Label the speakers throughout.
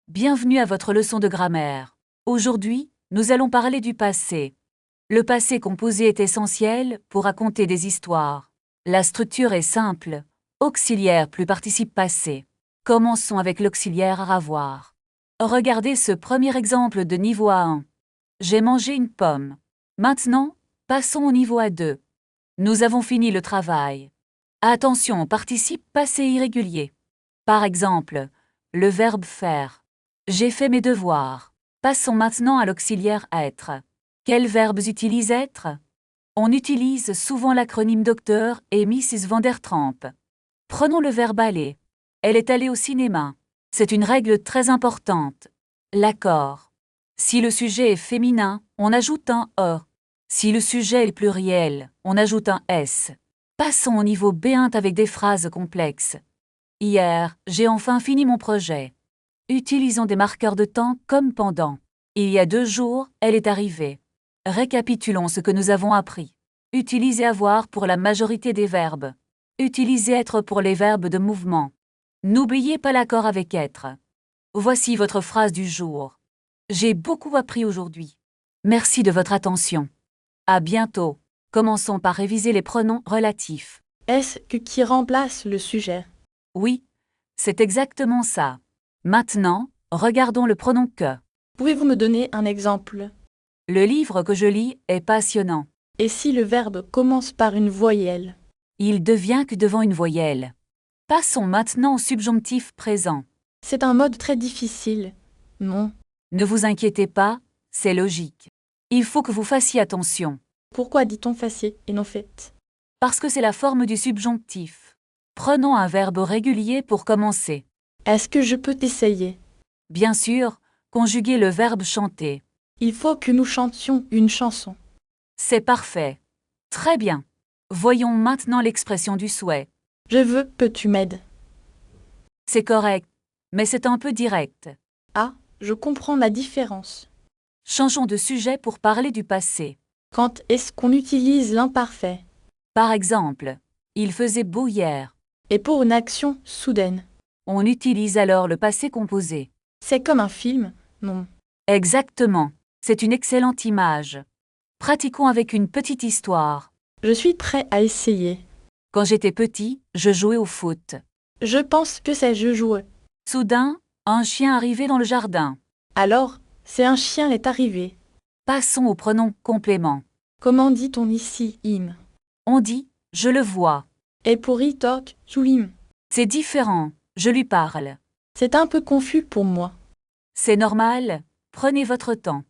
Speaker 1: Bienvenue à votre leçon de grammaire. Aujourd'hui, nous allons parler du passé. Le passé composé est essentiel pour raconter des histoires. La structure est simple. Auxiliaire plus participe passé. Commençons avec l'auxiliaire à avoir. Regardez ce premier exemple de niveau A1. J'ai mangé une pomme. Maintenant, passons au niveau A2. Nous avons fini le travail. Attention au participe passé irrégulier. Par exemple, le verbe faire. J'ai fait mes devoirs. Passons maintenant à l'auxiliaire être. Quels verbes utilisent être? On utilise souvent l'acronyme Dr et Mrs. Vandertramp. Prenons le verbe aller. Elle est allée au cinéma. C'est une règle très importante. L'accord. Si le sujet est féminin, on ajoute un E. Si le sujet est pluriel, on ajoute un S. Passons au niveau B1 avec des phrases complexes. Hier, j'ai enfin fini mon projet. Utilisons des marqueurs de temps comme pendant. Il y a 2 jours, elle est arrivée. Récapitulons ce que nous avons appris. Utilisez avoir pour la majorité des verbes. Utilisez être pour les verbes de mouvement. N'oubliez pas l'accord avec être. Voici votre phrase du jour. J'ai beaucoup appris aujourd'hui. Merci de votre attention. À bientôt. Commençons par réviser les pronoms relatifs.
Speaker 2: Est-ce que qui remplace le sujet?
Speaker 1: Oui, c'est exactement ça. Maintenant, regardons le pronom que.
Speaker 2: Pouvez-vous me donner un exemple?
Speaker 1: Le livre que je lis est passionnant.
Speaker 2: Et si le verbe commence par une voyelle?
Speaker 1: Il devient que devant une voyelle. Passons maintenant au subjonctif présent.
Speaker 2: C'est un mode très difficile. Non.
Speaker 1: Ne vous inquiétez pas, c'est logique. Il faut que vous fassiez attention,
Speaker 2: Pourquoi dit-on facile et non fait?
Speaker 1: parce que c'est la forme du subjonctif. Prenons un verbe régulier pour commencer.
Speaker 2: Est-ce que je peux t'essayer?
Speaker 1: Bien sûr, conjuguez le verbe chanter.
Speaker 2: Il faut que nous chantions une chanson.
Speaker 1: C'est parfait. Très bien. Voyons maintenant l'expression du souhait.
Speaker 2: Je veux, peux-tu m'aider?
Speaker 1: C'est correct, mais c'est un peu direct.
Speaker 2: Ah, je comprends la différence.
Speaker 1: Changeons de sujet pour parler du passé.
Speaker 2: Quand est-ce qu'on utilise l'imparfait?
Speaker 1: Par exemple, il faisait beau hier.
Speaker 2: Et pour une action soudaine.
Speaker 1: On utilise alors le passé composé.
Speaker 2: C'est comme un film? Non.
Speaker 1: Exactement. C'est une excellente image. Pratiquons avec une petite histoire.
Speaker 2: Je suis prêt à essayer.
Speaker 1: Quand j'étais petit, je jouais au foot.
Speaker 2: Je pense que c'est je jouais.
Speaker 1: Soudain, un chien arrivait dans le jardin.
Speaker 2: Alors, c'est un chien est arrivé.
Speaker 1: Passons au pronom complément.
Speaker 2: Comment dit-on ici im?
Speaker 1: On dit « je le vois ».
Speaker 2: Et pour itok, souim.
Speaker 1: C'est différent, je lui parle.
Speaker 2: C'est un peu confus pour moi.
Speaker 1: C'est normal, prenez votre temps.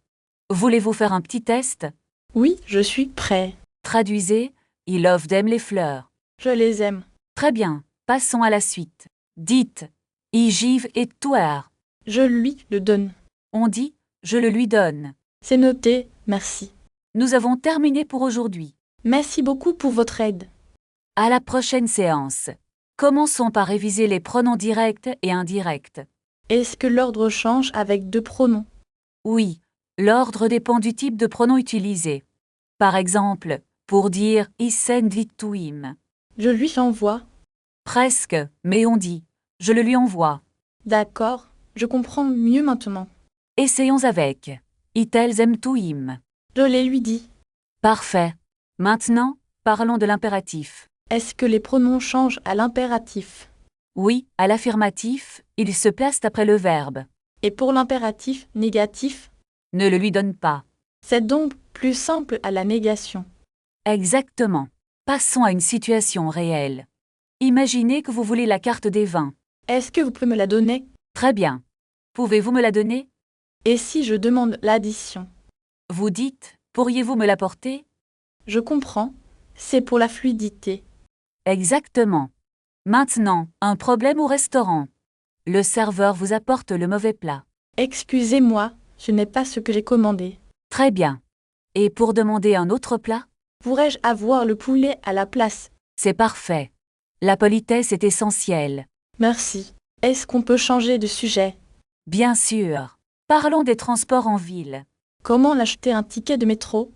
Speaker 1: Voulez-vous faire un petit test?
Speaker 2: Oui, je suis prêt.
Speaker 1: Traduisez « il offre aime les fleurs ».
Speaker 2: Je les aime.
Speaker 1: Très bien, passons à la suite. Dites « i give et tuer ».
Speaker 2: Je lui le donne.
Speaker 1: On dit « je le lui donne ».
Speaker 2: C'est noté, merci.
Speaker 1: Nous avons terminé pour aujourd'hui.
Speaker 2: Merci beaucoup pour votre aide.
Speaker 1: À la prochaine séance. Commençons par réviser les pronoms directs et indirects.
Speaker 2: Est-ce que l'ordre change avec 2 pronoms?
Speaker 1: Oui, l'ordre dépend du type de pronom utilisé. Par exemple, pour dire « i send to him ».
Speaker 2: Je lui envoie.
Speaker 1: Presque, mais on dit « je le lui envoie ».
Speaker 2: D'accord, je comprends mieux maintenant.
Speaker 1: Essayons avec « I tells them to him ».
Speaker 2: Je les lui dis.
Speaker 1: Parfait. Maintenant, parlons de l'impératif.
Speaker 2: Est-ce que les pronoms changent à l'impératif?
Speaker 1: Oui, à l'affirmatif, ils se placent après le verbe.
Speaker 2: Et pour l'impératif négatif?
Speaker 1: Ne le lui donne pas.
Speaker 2: C'est donc plus simple à la négation.
Speaker 1: Exactement. Passons à une situation réelle. Imaginez que vous voulez la carte des vins.
Speaker 2: Est-ce que vous pouvez me la donner?
Speaker 1: Très bien. Pouvez-vous me la donner?
Speaker 2: Et si je demande l'addition?
Speaker 1: Vous dites « pourriez-vous me l'apporter »
Speaker 2: Je comprends, c'est pour la fluidité.
Speaker 1: Exactement. Maintenant, un problème au restaurant. Le serveur vous apporte le mauvais plat.
Speaker 2: Excusez-moi, ce n'est pas ce que j'ai commandé.
Speaker 1: Très bien. Et pour demander un autre plat?
Speaker 2: Pourrais-je avoir le poulet à la place?
Speaker 1: C'est parfait. La politesse est essentielle.
Speaker 2: Merci. Est-ce qu'on peut changer de sujet?
Speaker 1: Bien sûr. Parlons des transports en ville.
Speaker 2: Comment acheter un ticket de métro?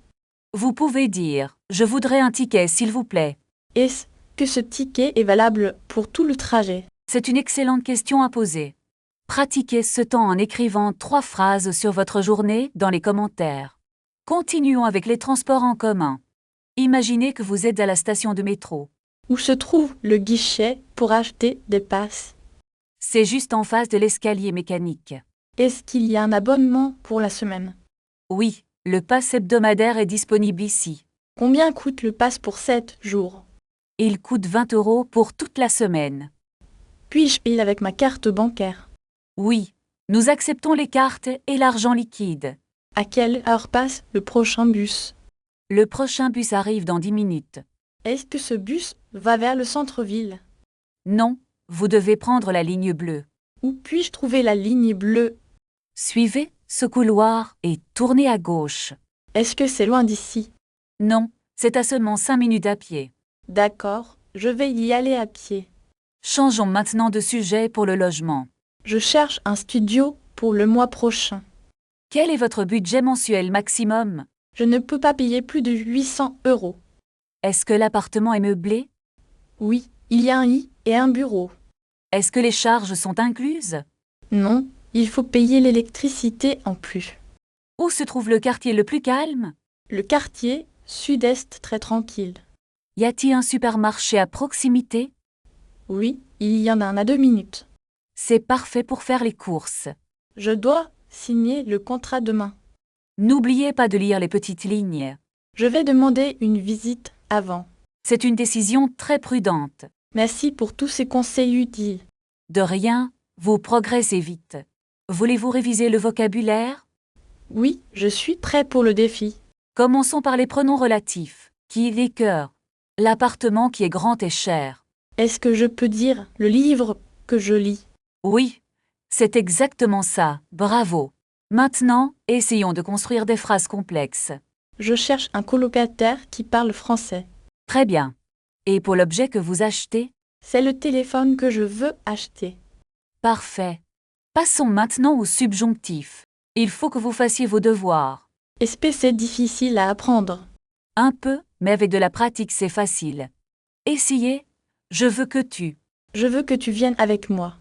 Speaker 1: Vous pouvez dire « je voudrais un ticket s'il vous plaît ».
Speaker 2: Est-ce que ce ticket est valable pour tout le trajet?
Speaker 1: C'est une excellente question à poser. Pratiquez ce temps en écrivant 3 phrases sur votre journée dans les commentaires. Continuons avec les transports en commun. Imaginez que vous êtes à la station de métro.
Speaker 2: Où se trouve le guichet pour acheter des passes?
Speaker 1: C'est juste en face de l'escalier mécanique.
Speaker 2: Est-ce qu'il y a un abonnement pour la semaine?
Speaker 1: Oui, le pass hebdomadaire est disponible ici.
Speaker 2: Combien coûte le pass pour 7 jours?
Speaker 1: Il coûte 20 € pour toute la semaine.
Speaker 2: Puis-je payer avec ma carte bancaire?
Speaker 1: Oui, nous acceptons les cartes et l'argent liquide.
Speaker 2: À quelle heure passe le prochain bus?
Speaker 1: Le prochain bus arrive dans 10 minutes.
Speaker 2: Est-ce que ce bus va vers le centre-ville?
Speaker 1: Non, vous devez prendre la ligne bleue.
Speaker 2: Où puis-je trouver la ligne bleue?
Speaker 1: Suivez ce couloir et tournez à gauche.
Speaker 2: Est-ce que c'est loin d'ici?
Speaker 1: Non, c'est à seulement 5 minutes à pied.
Speaker 2: D'accord, je vais y aller à pied.
Speaker 1: Changeons maintenant de sujet pour le logement.
Speaker 2: Je cherche un studio pour le mois prochain.
Speaker 1: Quel est votre budget mensuel maximum?
Speaker 2: Je ne peux pas payer plus de 800 €.
Speaker 1: Est-ce que l'appartement est meublé?
Speaker 2: Oui, il y a un lit et un bureau.
Speaker 1: Est-ce que les charges sont incluses?
Speaker 2: Non, il faut payer l'électricité en plus.
Speaker 1: Où se trouve le quartier le plus calme?
Speaker 2: Le quartier sud-est très tranquille.
Speaker 1: Y a-t-il un supermarché à proximité?
Speaker 2: Oui, il y en a un à 2 minutes.
Speaker 1: C'est parfait pour faire les courses.
Speaker 2: Je dois signer le contrat demain.
Speaker 1: N'oubliez pas de lire les petites lignes.
Speaker 2: Je vais demander une visite avant.
Speaker 1: C'est une décision très prudente.
Speaker 2: Merci pour tous ces conseils utiles.
Speaker 1: De rien, vous progressez vite. Voulez-vous réviser le vocabulaire?
Speaker 2: Oui, je suis prêt pour le défi.
Speaker 1: Commençons par les pronoms relatifs. Qui, les cœurs. L'appartement qui est grand et cher.
Speaker 2: Est-ce que je peux dire le livre que je lis?
Speaker 1: Oui, c'est exactement ça. Bravo. Maintenant, essayons de construire des phrases complexes.
Speaker 2: Je cherche un colocataire qui parle français.
Speaker 1: Très bien. Et pour l'objet que vous achetez?
Speaker 2: C'est le téléphone que je veux acheter.
Speaker 1: Parfait. Passons maintenant au subjonctif. Il faut que vous fassiez vos devoirs.
Speaker 2: Est-ce que c'est difficile à apprendre?
Speaker 1: Un peu, mais avec de la pratique c'est facile. Essayez. Je veux que tu.
Speaker 2: Je veux que tu viennes avec moi.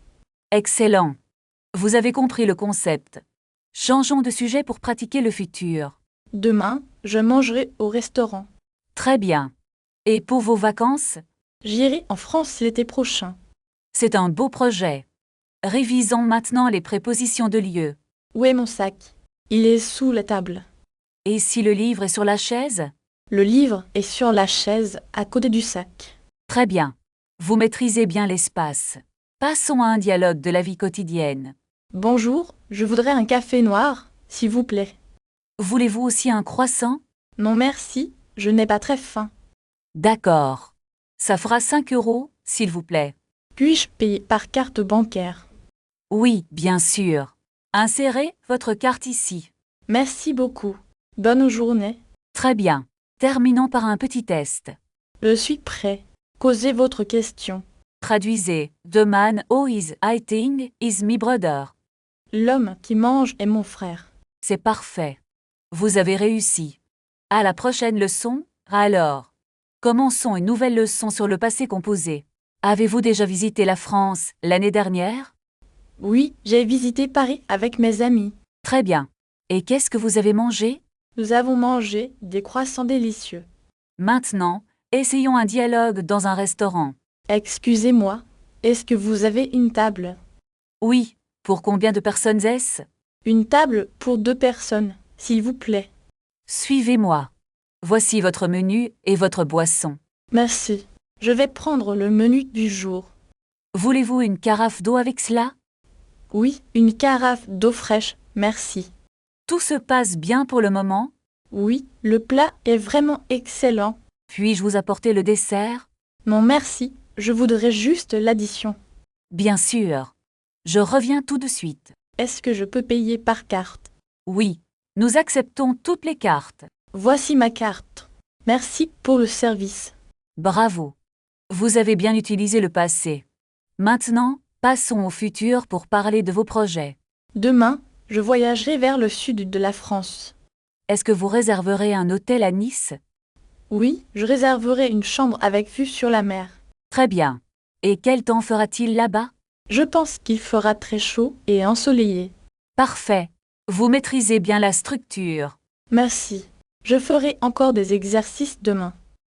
Speaker 1: Excellent. Vous avez compris le concept. Changeons de sujet pour pratiquer le futur.
Speaker 2: Demain, je mangerai au restaurant.
Speaker 1: Très bien. Et pour vos vacances?
Speaker 2: J'irai en France l'été prochain.
Speaker 1: C'est un beau projet. Révisons maintenant les prépositions de lieu.
Speaker 2: Où est mon sac? Il est sous la table.
Speaker 1: Et si le livre est sur la chaise?
Speaker 2: Le livre est sur la chaise à côté du sac.
Speaker 1: Très bien. Vous maîtrisez bien l'espace. Passons à un dialogue de la vie quotidienne.
Speaker 2: Bonjour, je voudrais un café noir, s'il vous plaît.
Speaker 1: Voulez-vous aussi un croissant?
Speaker 2: Non merci, je n'ai pas très faim.
Speaker 1: D'accord. Ça fera 5 €, s'il vous plaît.
Speaker 2: Puis-je payer par carte bancaire?
Speaker 1: Oui, bien sûr. Insérez votre carte ici.
Speaker 2: Merci beaucoup. Bonne journée.
Speaker 1: Très bien. Terminons par un petit test.
Speaker 2: Je suis prêt. Posez votre question.
Speaker 1: Traduisez. The man who is eating is my brother.
Speaker 2: L'homme qui mange est mon frère.
Speaker 1: C'est parfait. Vous avez réussi. À la prochaine leçon, alors. Commençons une nouvelle leçon sur le passé composé. Avez-vous déjà visité la France l'année dernière?
Speaker 2: Oui, j'ai visité Paris avec mes amis.
Speaker 1: Très bien. Et qu'est-ce que vous avez mangé?
Speaker 2: Nous avons mangé des croissants délicieux.
Speaker 1: Maintenant, essayons un dialogue dans un restaurant.
Speaker 2: Excusez-moi, est-ce que vous avez une table?
Speaker 1: Oui. Pour combien de personnes est-ce?
Speaker 2: Une table pour 2 personnes, s'il vous plaît.
Speaker 1: Suivez-moi. Voici votre menu et votre boisson.
Speaker 2: Merci. Je vais prendre le menu du jour.
Speaker 1: Voulez-vous une carafe d'eau avec cela?
Speaker 2: Oui, une carafe d'eau fraîche, merci.
Speaker 1: Tout se passe bien pour le moment?
Speaker 2: Oui, le plat est vraiment excellent.
Speaker 1: Puis-je vous apporter le dessert?
Speaker 2: Non merci, je voudrais juste l'addition.
Speaker 1: Bien sûr. Je reviens tout de suite.
Speaker 2: Est-ce que je peux payer par carte?
Speaker 1: Oui, nous acceptons toutes les cartes.
Speaker 2: Voici ma carte. Merci pour le service.
Speaker 1: Bravo. Vous avez bien utilisé le passé. Maintenant, passons au futur pour parler de vos projets.
Speaker 2: Demain, je voyagerai vers le sud de la France.
Speaker 1: Est-ce que vous réserverez un hôtel à Nice?
Speaker 2: Oui, je réserverai une chambre avec vue sur la mer.
Speaker 1: Très bien. Et quel temps fera-t-il là-bas?
Speaker 2: Je pense qu'il fera très chaud et ensoleillé.
Speaker 1: Parfait. Vous maîtrisez bien la structure.
Speaker 2: Merci. Je ferai encore des exercices demain.